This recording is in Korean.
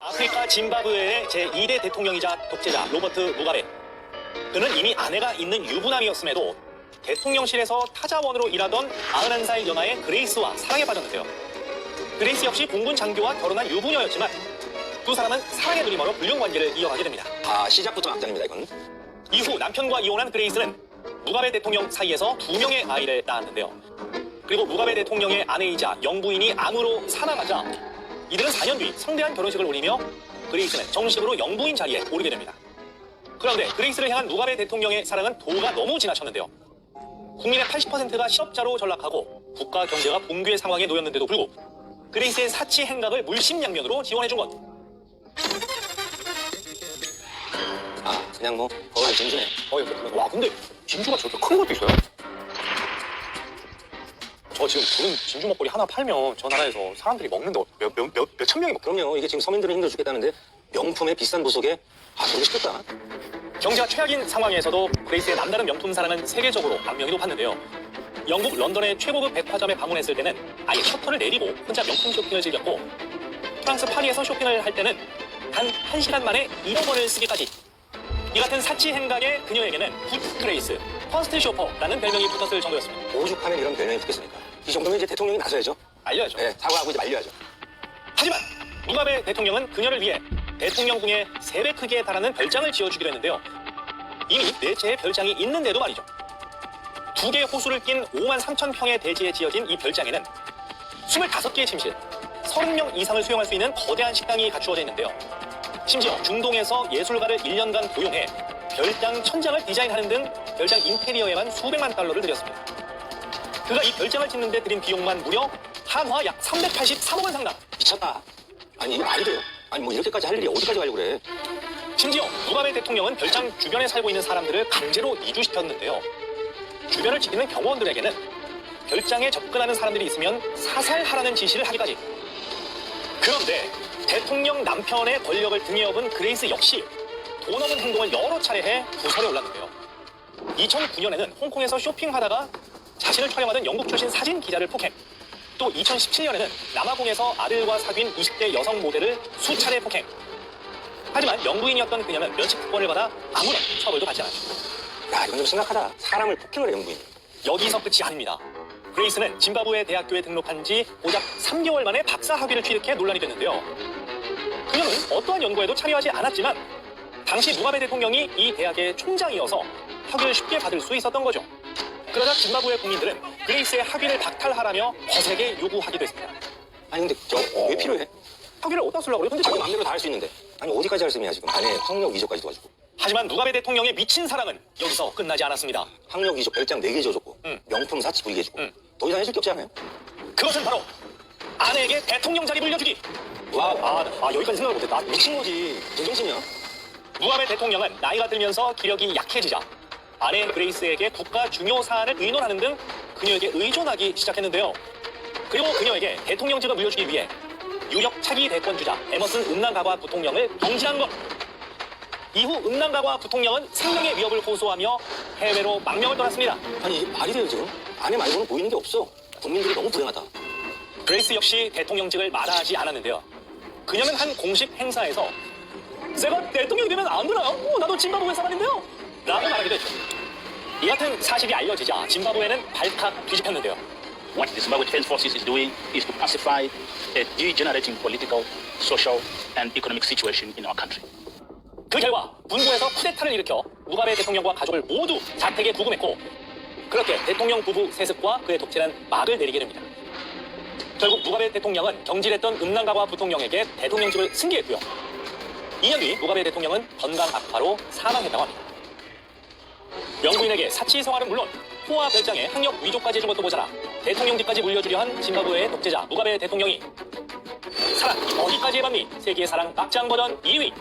아프리카 짐바브웨의 제2대 대통령이자 독재자 로버트 무가베. 그는 이미 아내가 있는 유부남이었음에도 대통령실에서 타자원으로 일하던 91살 연하의 그레이스와 사랑에 빠졌는데요. 그레이스 역시 공군 장교와 결혼한 유부녀였지만 두 사람은 사랑의 눈이 멀어 불륜관계를 이어가게 됩니다. 시작부터 악장입니다, 이건. 이후 남편과 이혼한 그레이스는 무가베 대통령 사이에서 2명의 아이를 낳았는데요. 그리고 무가베 대통령의 아내이자 영부인이 암으로 사망하자 이들은 4년 뒤 성대한 결혼식을 올리며 그레이스는 정식으로 영부인 자리에 오르게 됩니다. 그런데 그레이스를 향한 무가베 대통령의 사랑은 도가 너무 지나쳤는데요. 국민의 80%가 실업자로 전락하고 국가 경제가 붕괴 상황에 놓였는데도 불구하고 그레이스의 사치 행각을 물심양면으로 지원해준 것. 그냥 뭐 거의 진주네. 와, 근데 진주가 저렇게 큰 것도 있어요? 저 지금 부른 진주 먹거리 하나 팔면 저 나라에서 사람들이 먹는데 몇천 명이 먹더라고요. 그럼요. 이게 지금 서민들은 힘들어 죽겠다는데 명품의 비싼 보석에 저게 쉽겠다. 경제가 최악인 상황에서도 그레이스의 남다른 명품 사랑은 세계적으로 악명이 높았는데요. 영국 런던의 최고급 백화점에 방문했을 때는 아예 셔터를 내리고 혼자 명품 쇼핑을 즐겼고, 프랑스 파리에서 쇼핑을 할 때는 단 1시간 만에 1억 원을 쓰기까지. 이 같은 사치 행각의 그녀에게는 굿 그레이스, 퍼스트 쇼퍼라는 별명이 붙었을 정도였습니다. 오죽하면 이런 별명이 붙겠습니까? 이 정도면 이제 대통령이 나서야죠. 알려야죠. 네, 사과하고 이제 말려야죠. 하지만 무가베 대통령은 그녀를 위해 대통령궁에 3배 크기에 달하는 별장을 지어주기로 했는데요. 이미 4채의 별장이 있는데도 말이죠. 2개의 호수를 낀 5만 3천 평의 대지에 지어진 이 별장에는 25개의 침실, 30명 이상을 수용할 수 있는 거대한 식당이 갖추어져 있는데요. 심지어 중동에서 예술가를 1년간 고용해 별장 천장을 디자인하는 등 별장 인테리어에만 수백만 달러를 들였습니다. 그가 이 별장을 짓는 데 들인 비용만 무려 한화 약 383억 원 상당. 미쳤다. 아니 이게 말이 돼요? 아니 뭐 이렇게까지 할 일이 어디까지 가려고 그래? 심지어 무가베 대통령은 별장 주변에 살고 있는 사람들을 강제로 이주시켰는데요. 주변을 지키는 경호원들에게는 별장에 접근하는 사람들이 있으면 사살하라는 지시를 하기까지. 그런데 대통령 남편의 권력을 등에 업은 그레이스 역시 돈 없는 행동을 여러 차례 해 부설에 올랐는데요. 2009년에는 홍콩에서 쇼핑하다가 자신을 촬영하던 영국 출신 사진 기자를 폭행, 또 2017년에는 남아공에서 아들과 사귄 20대 여성 모델을 수차례 폭행. 하지만 영부인이었던 그녀는 면책 특권을 받아 아무런 처벌도 받지 않았죠. 야, 이건 좀 심각하다. 사람을 폭행을 해, 영부인. 여기서 끝이 아닙니다. 그레이스는 짐바브웨 대학교에 등록한 지 고작 3개월 만에 박사 학위를 취득해 논란이 됐는데요. 그녀는 어떠한 연구에도 참여하지 않았지만 당시 무가베 대통령이 이 대학의 총장이어서 학위를 쉽게 받을 수 있었던 거죠. 그러자 짐바브웨 국민들은 그레이스의 학위를 박탈하라며 거세게 요구하기도 했습니다. 아니 근데 왜 필요해? 학위를 어디다 쓰려고 그래요? 근데 자기 지금 마음대로 다 할 수 있는데. 아니 어디까지 할 셈이야 지금. 아내 학력 위조까지 도와주고. 하지만 무가베 대통령의 미친 사랑은 여기서 끝나지 않았습니다. 학력 위조 별장 4개 지어줬고 명품 사치 부위게 해주고 더 이상 해줄 게 없지 않아요? 그것은 바로 아내에게 대통령 자리 물려주기. 여기까지 생각을 못했다. 미친 거지. 제정신이야. 무가베 대통령은 나이가 들면서 기력이 약해지자 아내 그레이스에게 국가 중요 사안을 의논하는 등 그녀에게 의존하기 시작했는데요. 그리고 그녀에게 대통령직을 물려주기 위해 유력 차기 대권주자 에머슨 음란가과 부통령을 경질한 것. 이후 음란가과 부통령은 생명의 위협을 호소하며 해외로 망명을 떠났습니다. 아니 말이 돼요 지금? 아내 말고는 보이는 게 없어. 국민들이 너무 불행하다. 그레이스 역시 대통령직을 마다하지 않았는데요. 그녀는 한 공식 행사에서 제가 대통령이 되면 안 되나요? 나도 짐바브웨 사람인데요. 라고 말하기도 했죠. 이 같은 사실이 알려지자 짐바브웨는 발칵 뒤집혔는데요. What the Zimbabwe Defense Forces is doing is to pacify a degenerating political, social, and economic situation in our country. 그 결과 문고에서 쿠데타를 일으켜 무가베 대통령과 가족을 모두 자택에 부금했고, 그렇게 대통령 부부 세습과 그의 독재는 막을 내리게 됩니다. 결국 무가베 대통령은 경질했던 음란가와 부통령에게 대통령직을 승계했고요. 2년 뒤 무가베 대통령은 건강 악화로 사망했다고 합니다. 영부인에게 사치 생활은 물론 호화 별장에 학력 위조까지 해준 것도 모자라 대통령직까지 물려주려 한 짐바브웨의 독재자 무가베 대통령이 사랑 어디까지 해봤니? 세계의 사랑 막장 버전 2위.